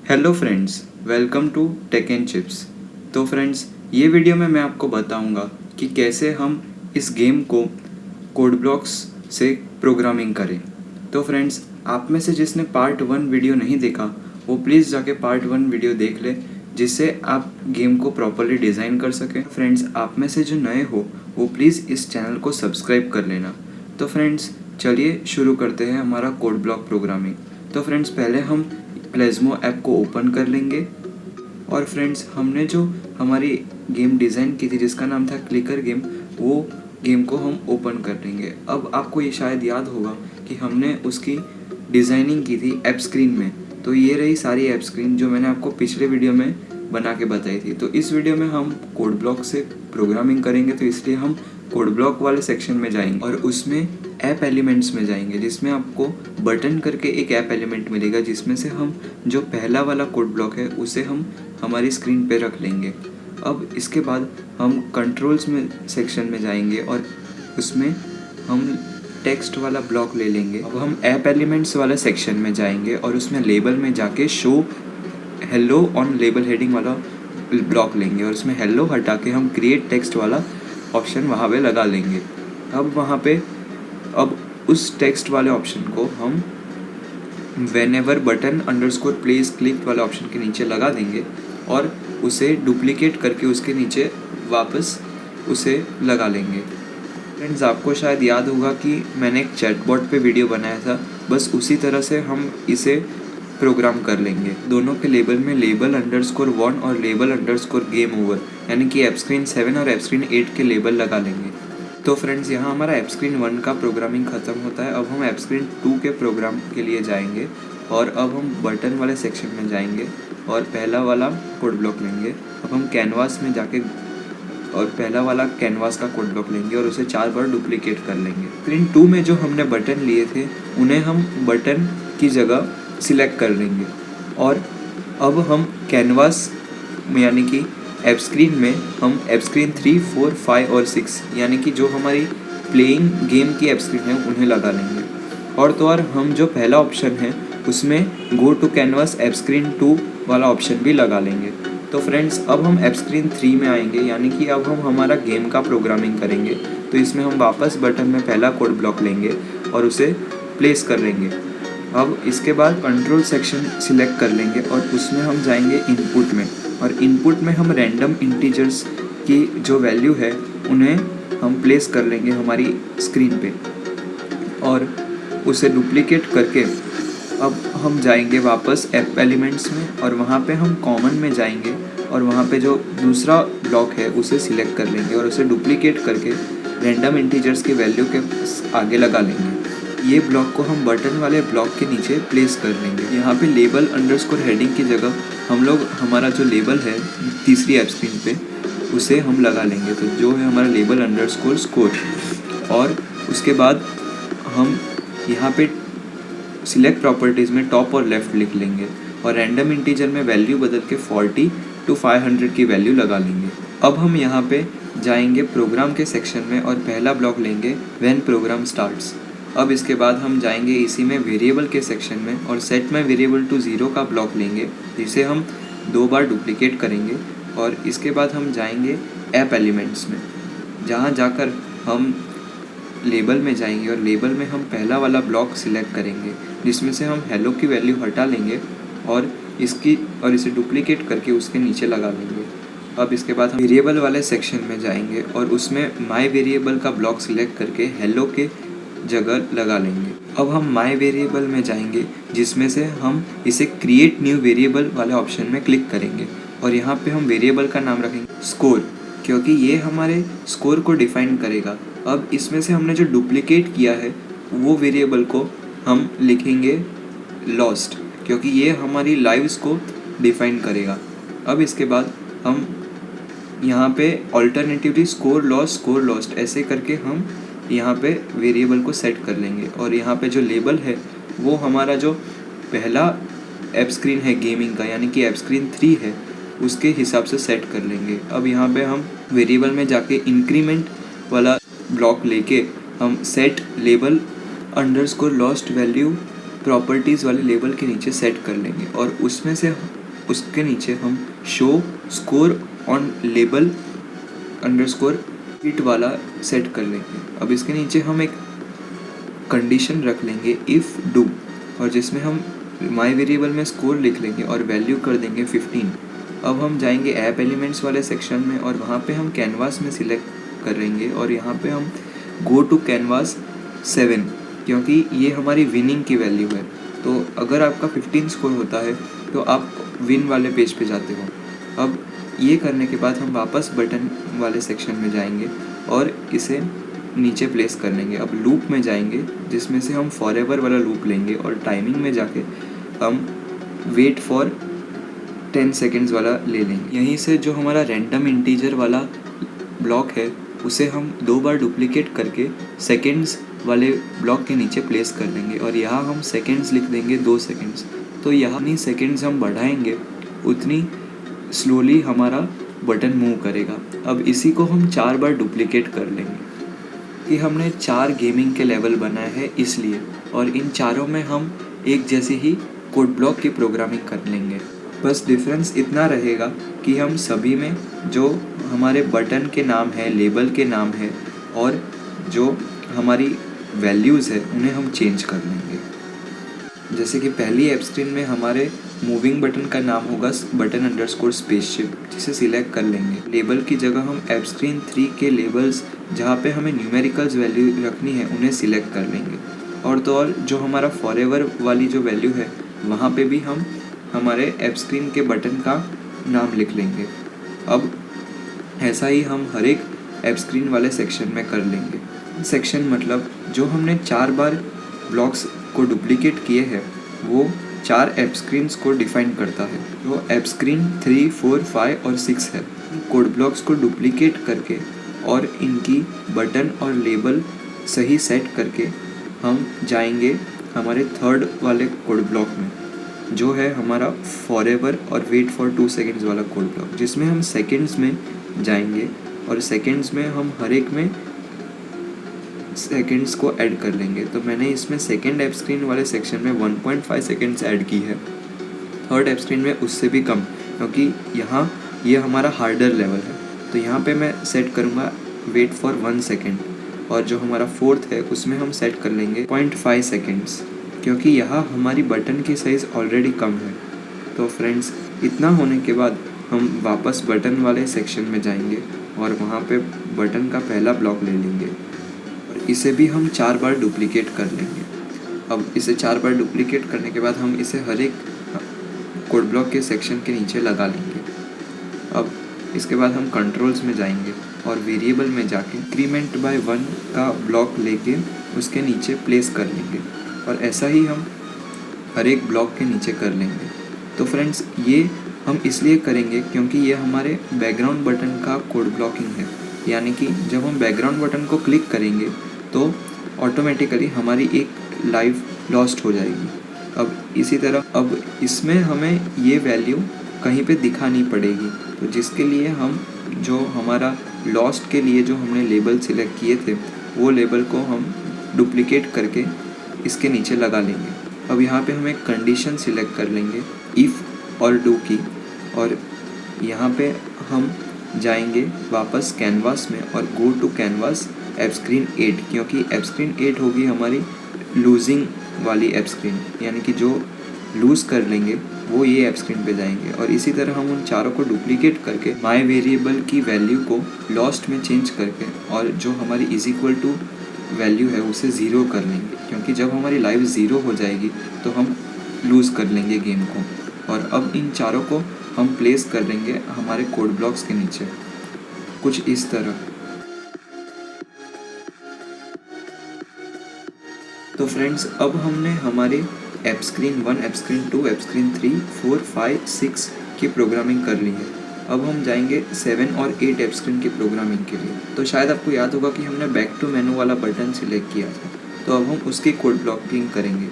Hello friends, welcome to tech and chips. तो friends, ये video में मैं आपको बताऊंगा कि कैसे हम इस गेम को कोड ब्लॉक्स से प्रोग्रामिंग करें। तो फ्रेंड्स, आप में से जिसने पार्ट 1 वीडियो नहीं देखा वो प्लीज़ जाके पार्ट 1 वीडियो देख ले, जिससे आप गेम को प्रॉपरली डिज़ाइन कर सकें। फ्रेंड्स, आप में से जो नए हो वो प्लीज़ इस चैनल को सब्सक्राइब कर लेना। तो फ्रेंड्स, चलिए शुरू करते हैं हमारा कोड ब्लॉक प्रोग्रामिंग। तो फ्रेंड्स, पहले हम प्लेज़मो ऐप को ओपन कर लेंगे और फ्रेंड्स, हमने जो हमारी गेम डिज़ाइन की थी जिसका नाम था क्लिकर गेम, वो गेम को हम ओपन कर लेंगे। अब आपको ये शायद याद होगा कि हमने उसकी डिज़ाइनिंग की थी ऐप स्क्रीन में। तो ये रही सारी ऐप स्क्रीन जो मैंने आपको पिछले वीडियो में बना के बताई थी। तो इस वीडियो में हम कोड ब्लॉक से प्रोग्रामिंग करेंगे, तो इसलिए हम कोड ब्लॉक वाले सेक्शन में जाएंगे और उसमें ऐप एलिमेंट्स में जाएंगे, जिसमें आपको बटन करके एक ऐप एलिमेंट मिलेगा, जिसमें से हम जो पहला वाला कोड ब्लॉक है उसे हम हमारी स्क्रीन पे रख लेंगे। अब इसके बाद हम कंट्रोल्स में सेक्शन में जाएंगे और उसमें हम टेक्स्ट वाला ब्लॉक ले लेंगे। अब हम ऐप एलिमेंट्स वाला सेक्शन में जाएंगे और उसमें लेबल में जाके show hello on label heading वाला ब्लॉक लेंगे और उसमें हेलो हटा के हम क्रिएट टेक्स्ट वाला ऑप्शन वहाँ पे लगा लेंगे। अब उस टेक्स्ट वाले ऑप्शन को हम whenever button underscore place click वाले ऑप्शन के नीचे लगा देंगे और उसे डुप्लीकेट करके उसके नीचे वापस उसे लगा लेंगे। फ्रेंड्स, आपको शायद याद होगा कि मैंने एक चैटबॉट पे वीडियो बनाया था, बस उसी तरह से हम इसे प्रोग्राम कर लेंगे। दोनों के लेबल में लेबल अंडरस्कोर 1 और लेबल अंडरस्कोर गेम ओवर यानी कि ऐप स्क्रीन 7 और ऐप स्क्रीन 8 के लेबल लगा लेंगे। तो फ्रेंड्स, यहाँ हमारा ऐप स्क्रीन 1 का प्रोग्रामिंग ख़त्म होता है। अब हम ऐप स्क्रीन 2 के प्रोग्राम के लिए जाएंगे और अब हम बटन वाले सेक्शन में जाएंगे और पहला वाला कोड ब्लॉक लेंगे। अब हम कैनवास में जाके और पहला वाला कैनवास का कोड ब्लॉक लेंगे और उसे 4 बार डुप्लीकेट कर लेंगे। स्क्रीन 2 में जो हमने बटन लिए थे उन्हें हम बटन की जगह सिलेक्ट कर लेंगे और अब हम कैनवास यानी कि ऐप स्क्रीन में हम ऐप स्क्रीन 3, 4, 5 और 6 यानी कि जो हमारी प्लेइंग गेम की ऐप स्क्रीन है उन्हें लगा लेंगे। और तो और हम जो पहला ऑप्शन है उसमें go to canvas app screen 2 वाला ऑप्शन भी लगा लेंगे। तो फ्रेंड्स, अब हम ऐप स्क्रीन 3 में आएंगे यानी कि अब हम हमारा गेम का प्रोग्रामिंग करेंगे। तो इसमें हम वापस बटन में पहला कोड ब्लॉक लेंगे और उसे प्लेस कर लेंगे। अब इसके बाद कंट्रोल सेक्शन सिलेक्ट कर लेंगे और उसमें हम जाएंगे इनपुट में और इनपुट में हम रैंडम इंटीजर्स की जो वैल्यू है उन्हें हम प्लेस कर लेंगे हमारी स्क्रीन पे और उसे डुप्लीकेट करके अब हम जाएंगे वापस ऐप एलिमेंट्स में और वहाँ पे हम कॉमन में जाएंगे और वहाँ पे जो दूसरा ब्लॉक है उसे सिलेक्ट कर लेंगे और उसे डुप्लीकेट करके रैंडम इंटीजर्स की वैल्यू के आगे लगा लेंगे। ये ब्लॉक को हम बटन वाले ब्लॉक के नीचे प्लेस कर लेंगे। यहाँ पे लेबल अंडरस्कोर हेडिंग की जगह हम लोग हमारा जो लेबल है तीसरी ऐप स्क्रीन पे उसे हम लगा लेंगे। तो जो है हमारा लेबल अंडरस्कोर स्कोर और उसके बाद हम यहाँ पे सिलेक्ट प्रॉपर्टीज़ में टॉप और लेफ़्ट लिख लेंगे और रैंडम इंटीजर में वैल्यू बदल के 40 to 500 की वैल्यू लगा लेंगे। अब हम यहाँ पे जाएंगे प्रोग्राम के सेक्शन में और पहला ब्लॉक लेंगे व्हेन प्रोग्राम स्टार्ट्स। अब इसके बाद हम जाएंगे इसी में वेरिएबल के सेक्शन में और सेट में वेरिएबल टू 0 का ब्लॉक लेंगे, जिसे हम 2 बार डुप्लीकेट करेंगे और इसके बाद हम जाएंगे ऐप एलिमेंट्स में, जहाँ जाकर हम लेबल में जाएंगे और लेबल में हम पहला वाला ब्लॉक सिलेक्ट करेंगे, जिसमें से हम हेलो की वैल्यू हटा लेंगे और इसे डुप्लीकेट करके उसके नीचे लगा लेंगे। अब इसके बाद हम वेरिएबल वाले सेक्शन में जाएंगे और उसमें माई वेरिएबल का ब्लॉक सिलेक्ट करके हेलो के जगह लगा लेंगे। अब हम माई वेरिएबल में जाएंगे, जिसमें से हम इसे क्रिएट न्यू वेरिएबल वाले ऑप्शन में क्लिक करेंगे और यहाँ पे हम वेरिएबल का नाम रखेंगे स्कोर, क्योंकि ये हमारे स्कोर को डिफाइन करेगा। अब इसमें से हमने जो डुप्लीकेट किया है वो वेरिएबल को हम लिखेंगे लॉस्ट, क्योंकि ये हमारी लाइव्स को डिफाइन करेगा। अब इसके बाद हम यहाँ पे ऑल्टरनेटिवली स्कोर लॉस्ट ऐसे करके हम यहाँ पे वेरिएबल को सेट कर लेंगे और यहाँ पे जो लेबल है वो हमारा जो पहला ऐप स्क्रीन है गेमिंग का यानी कि ऐप स्क्रीन 3 है उसके हिसाब से सेट कर लेंगे। अब यहाँ पे हम वेरिएबल में जाके इंक्रीमेंट वाला ब्लॉक लेके हम set label underscore lost value properties वाले लेबल के नीचे सेट कर लेंगे और उसमें से उसके नीचे हम show score on label underscore it वाला सेट कर लेंगे। अब इसके नीचे हम एक कंडीशन रख लेंगे इफ़ डू, और जिसमें हम माई वेरिएबल में स्कोर लिख लेंगे और वैल्यू कर देंगे 15। अब हम जाएंगे ऐप एलिमेंट्स वाले सेक्शन में और वहाँ पे हम कैनवास में सिलेक्ट करेंगे और यहाँ पे हम गो टू कैनवास 7, क्योंकि ये हमारी विनिंग की वैल्यू है। तो अगर आपका 15 स्कोर होता है तो आप विन वाले पेज पे जाते हो। अब ये करने के बाद हम वापस बटन वाले सेक्शन में जाएंगे और इसे नीचे प्लेस कर लेंगे। अब लूप में जाएंगे जिसमें से हम फॉरएवर वाला लूप लेंगे और टाइमिंग में जाके हम वेट फॉर 10 सेकेंड्स वाला ले लेंगे। यहीं से जो हमारा रैंडम इंटीजर वाला ब्लॉक है उसे हम 2 बार डुप्लीकेट करके सेकेंड्स वाले ब्लॉक के नीचे प्लेस कर लेंगे और यहाँ हम सेकेंड्स लिख देंगे 2 सेकेंड्स। तो यहाँ जितनी सेकेंड्स हम बढ़ाएंगे उतनी स्लोली हमारा बटन मूव करेगा। अब इसी को हम 4 बार डुप्लीकेट कर लेंगे कि हमने 4 गेमिंग के लेवल बनाए हैं इसलिए, और इन चारों में हम एक जैसी ही कोड ब्लॉक की प्रोग्रामिंग कर लेंगे। बस डिफरेंस इतना रहेगा कि हम सभी में जो हमारे बटन के नाम है, लेबल के नाम है और जो हमारी वैल्यूज़ है उन्हें हम चेंज कर लेंगे। जैसे कि पहली ऐप स्क्रीन में हमारे मूविंग बटन का नाम होगा बटन अंडरस्कोर स्पेसशिप, जिसे सिलेक्ट कर लेंगे। लेबल की जगह हम ऐप स्क्रीन 3 के लेबल्स जहाँ पे हमें न्यूमेरिकल्स वैल्यू रखनी है उन्हें सिलेक्ट कर लेंगे। और तो और जो हमारा फॉरएवर वाली जो वैल्यू है वहाँ पे भी हम हमारे ऐप स्क्रीन के बटन का नाम लिख लेंगे। अब ऐसा ही हम हर एक ऐप स्क्रीन वाले सेक्शन में कर लेंगे। सेक्शन मतलब जो हमने 4 बार ब्लॉक्स को डुप्लीकेट किए हैं वो 4 ऐप स्क्रीन्स को डिफाइन करता है। वो ऐप स्क्रीन 3, 4, 5 और 6 है। कोड ब्लॉक्स को डुप्लीकेट करके और इनकी बटन और लेबल सही सेट करके हम जाएंगे हमारे थर्ड वाले कोड ब्लॉक में, जो है हमारा फॉरएवर और वेट फॉर 2 सेकेंड्स वाला कोड ब्लॉक, जिसमें हम सेकेंड्स में जाएंगे और सेकेंड्स में हम हर एक में सेकेंड्स को ऐड कर लेंगे। तो मैंने इसमें सेकेंड ऐप स्क्रीन वाले सेक्शन में 1.5 सेकेंड्स ऐड की है, थर्ड ऐप स्क्रीन में उससे भी कम, क्योंकि यहाँ ये हमारा हार्डर लेवल है। तो यहाँ पे मैं सेट करूँगा वेट फॉर 1 सेकेंड, और जो हमारा फोर्थ है उसमें हम सेट कर लेंगे 0.5 सेकेंड्स, क्योंकि यहाँ हमारी बटन की साइज़ ऑलरेडी कम है। तो फ्रेंड्स, इतना होने के बाद हम वापस बटन वाले सेक्शन में जाएंगे और वहाँ पे बटन का पहला ब्लॉक ले लेंगे और इसे भी हम 4 बार डुप्लीकेट कर लेंगे। अब इसे 4 बार डुप्लीकेट करने के बाद हम इसे हर एक कोड ब्लॉक के सेक्शन के नीचे लगा लेंगे। अब इसके बाद हम कंट्रोल्स में जाएंगे और वेरिएबल में जाके इंक्रीमेंट बाय 1 का ब्लॉक लेके उसके नीचे प्लेस कर लेंगे, और ऐसा ही हम हर एक ब्लॉक के नीचे कर लेंगे। तो फ्रेंड्स, ये हम इसलिए करेंगे क्योंकि ये हमारे बैकग्राउंड बटन का कोड ब्लॉकिंग है, यानी कि जब हम बैकग्राउंड बटन को क्लिक करेंगे तो ऑटोमेटिकली हमारी एक लाइव लॉस्ट हो जाएगी। अब इसी तरह अब इसमें हमें ये वैल्यू कहीं पे दिखानी पड़ेगी, तो जिसके लिए हम जो हमारा लॉस्ट के लिए जो हमने लेबल सिलेक्ट किए थे वो लेबल को हम डुप्लीकेट करके इसके नीचे लगा लेंगे। अब यहाँ पे हम एक कंडीशन सिलेक्ट कर लेंगे इफ़ और डू की, और यहाँ पे हम जाएंगे वापस कैनवास में और go to canvas app screen 8, क्योंकि ऐप स्क्रीन 8 होगी हमारी लूजिंग वाली ऐप स्क्रीन, यानी कि जो लूज़ कर लेंगे वो ये ऐप स्क्रीन पे जाएंगे। और इसी तरह हम उन चारों को डुप्लीकेट करके माई वेरिएबल की वैल्यू को लॉस्ट में चेंज करके और जो हमारी इज इक्वल टू वैल्यू है उसे 0 कर लेंगे, क्योंकि जब हमारी लाइव 0 हो जाएगी तो हम लूज़ कर लेंगे गेम को। और अब इन चारों को हम प्लेस कर लेंगे हमारे कोड ब्लॉक्स के नीचे कुछ इस तरह। तो फ्रेंड्स, अब हमने हमारे app screen 1, app screen 2, app screen 3, 4, 5, 6 की प्रोग्रामिंग कर ली है। अब हम जाएंगे 7 और 8 ऐप स्क्रीन की प्रोग्रामिंग के लिए। तो शायद आपको याद होगा कि हमने बैक टू मेनू वाला बटन सिलेक्ट किया था, तो अब हम उसकी कोड ब्लॉकिंग करेंगे।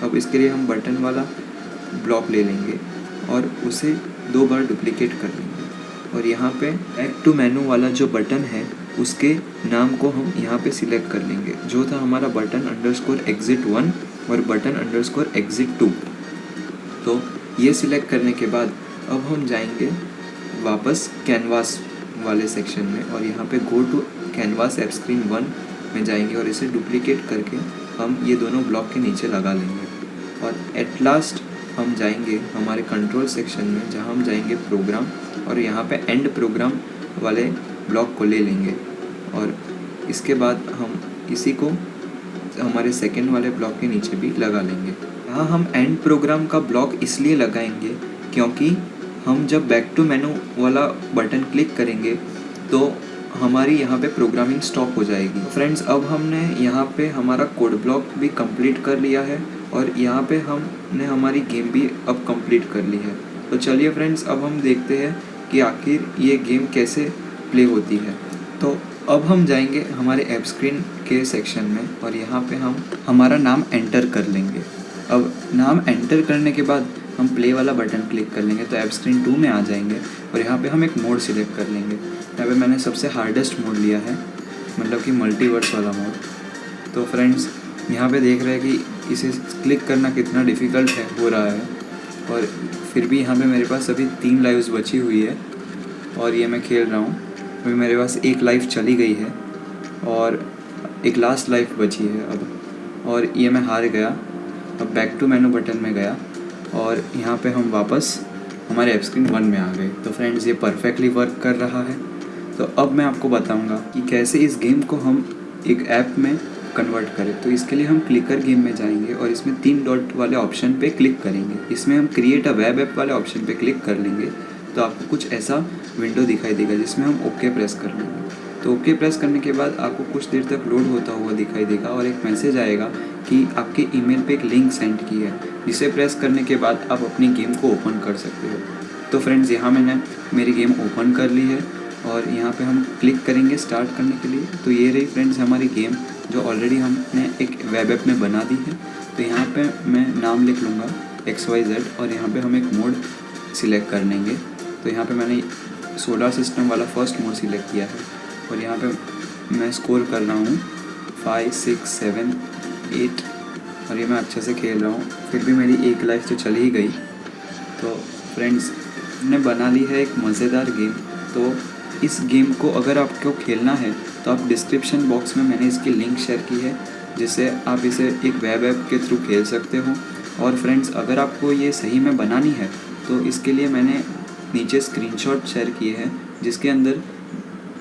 अब इसके लिए हम बटन वाला ब्लॉक ले लेंगे और उसे 2 बार डुप्लीकेट कर लेंगे, और यहाँ पे बैक टू मेनू वाला जो बटन है उसके नाम को हम यहाँ पे सिलेक्ट कर लेंगे, जो था हमारा बटन अंडरस्कोर एग्जिट 1 और बटन अंडरस्कोर एग्जिट 2। तो ये सिलेक्ट करने के बाद अब हम जाएंगे वापस कैनवास वाले सेक्शन में और यहाँ पे go to canvas app screen 1 में जाएंगे और इसे डुप्लीकेट करके हम ये दोनों ब्लॉक के नीचे लगा लेंगे। और एट लास्ट हम जाएंगे हमारे कंट्रोल सेक्शन में, जहाँ हम जाएंगे प्रोग्राम और यहाँ पे एंड प्रोग्राम वाले ब्लॉक को ले लेंगे और इसके बाद हम इसी को हमारे सेकंड वाले ब्लॉक के नीचे भी लगा लेंगे। यहाँ हम एंड प्रोग्राम का ब्लॉक इसलिए लगाएंगे क्योंकि हम जब बैक टू मेनू वाला बटन क्लिक करेंगे तो हमारी यहाँ पे प्रोग्रामिंग स्टॉप हो जाएगी। फ्रेंड्स, अब हमने यहाँ पे हमारा कोड ब्लॉक भी कंप्लीट कर लिया है और यहाँ पे हमने हमारी गेम भी अब कंप्लीट कर ली है। तो चलिए फ्रेंड्स, अब हम देखते हैं कि आखिर ये गेम कैसे प्ले होती है। तो अब हम जाएंगे हमारे ऐप स्क्रीन के सेक्शन में और यहाँ पे हम हमारा नाम एंटर कर लेंगे। अब नाम एंटर करने के बाद हम प्ले वाला बटन क्लिक कर लेंगे तो ऐप स्क्रीन 2 में आ जाएंगे और यहाँ पे हम एक मोड सिलेक्ट कर लेंगे। यहाँ पे मैंने सबसे हार्डेस्ट मोड लिया है, मतलब कि मल्टीवर्स वाला मोड। तो फ्रेंड्स, यहाँ पे देख रहे हैं कि इसे क्लिक करना कितना डिफ़िकल्ट हो रहा है और फिर भी यहाँ पे मेरे पास अभी 3 लाइव्स बची हुई है और ये मैं खेल रहा हूँ। अभी मेरे पास 1 लाइफ चली गई है और एक लास्ट लाइफ बची है अब, और ये मैं हार गया। अब बैक टू मेनू बटन में गया और यहाँ पे हम वापस हमारे ऐप स्क्रीन 1 में आ गए। तो फ्रेंड्स, ये परफेक्टली वर्क कर रहा है। तो अब मैं आपको बताऊंगा कि कैसे इस गेम को हम एक ऐप में कन्वर्ट करें। तो इसके लिए हम क्लिकर गेम में जाएंगे और इसमें 3 डॉट वाले ऑप्शन पे क्लिक करेंगे। इसमें हम क्रिएट अ वेब ऐप वाले ऑप्शन पे क्लिक कर लेंगे तो आपको कुछ ऐसा विंडो दिखाई देगा जिसमें हम ओके प्रेस कर लेंगे। तो ओके प्रेस करने के बाद आपको कुछ देर तक लोड होता हुआ दिखाई देगा और एक मैसेज आएगा कि आपके ईमेल पे एक लिंक सेंड की है, जिसे प्रेस करने के बाद आप अपनी गेम को ओपन कर सकते हो। तो फ्रेंड्स, यहाँ मैंने मेरी गेम ओपन कर ली है और यहाँ पे हम क्लिक करेंगे स्टार्ट करने के लिए। तो ये रही फ्रेंड्स हमारी गेम, जो ऑलरेडी हमने एक वेब ऐप में बना दी है। तो यहाँ पे मैं नाम लिख लूँगा XYZ और यहाँ पे हम एक मोड सिलेक्ट कर लेंगे। तो यहाँ पे मैंने सोलर सिस्टम वाला फर्स्ट मोड सिलेक्ट किया है और यहाँ पे मैं स्कोर कर रहा हूँ 5, 6, 7, 8 और ये मैं अच्छे से खेल रहा हूँ। फिर भी मेरी 1 लाइफ तो चली ही गई। तो फ्रेंड्स, ने बना ली है एक मज़ेदार गेम। तो इस गेम को अगर आपको खेलना है तो आप डिस्क्रिप्शन बॉक्स में मैंने इसकी लिंक शेयर की है, जिससे आप इसे एक वेब ऐप के थ्रू खेल सकते हो। और फ्रेंड्स, अगर आपको ये सही में बनानी है तो इसके लिए मैंने नीचे स्क्रीनशॉट शेयर किए हैं जिसके अंदर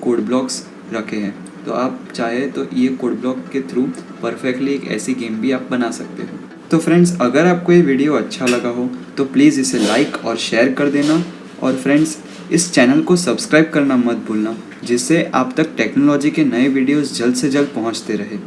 कोड ब्लॉक्स रखे हैं। तो आप चाहे तो ये कोड ब्लॉक के थ्रू परफेक्टली एक ऐसी गेम भी आप बना सकते हो। तो फ्रेंड्स, अगर आपको ये वीडियो अच्छा लगा हो तो प्लीज़ इसे लाइक और शेयर कर देना और फ्रेंड्स, इस चैनल को सब्सक्राइब करना मत भूलना, जिससे आप तक टेक्नोलॉजी के नए वीडियोस जल्द से जल्द पहुंचते रहे।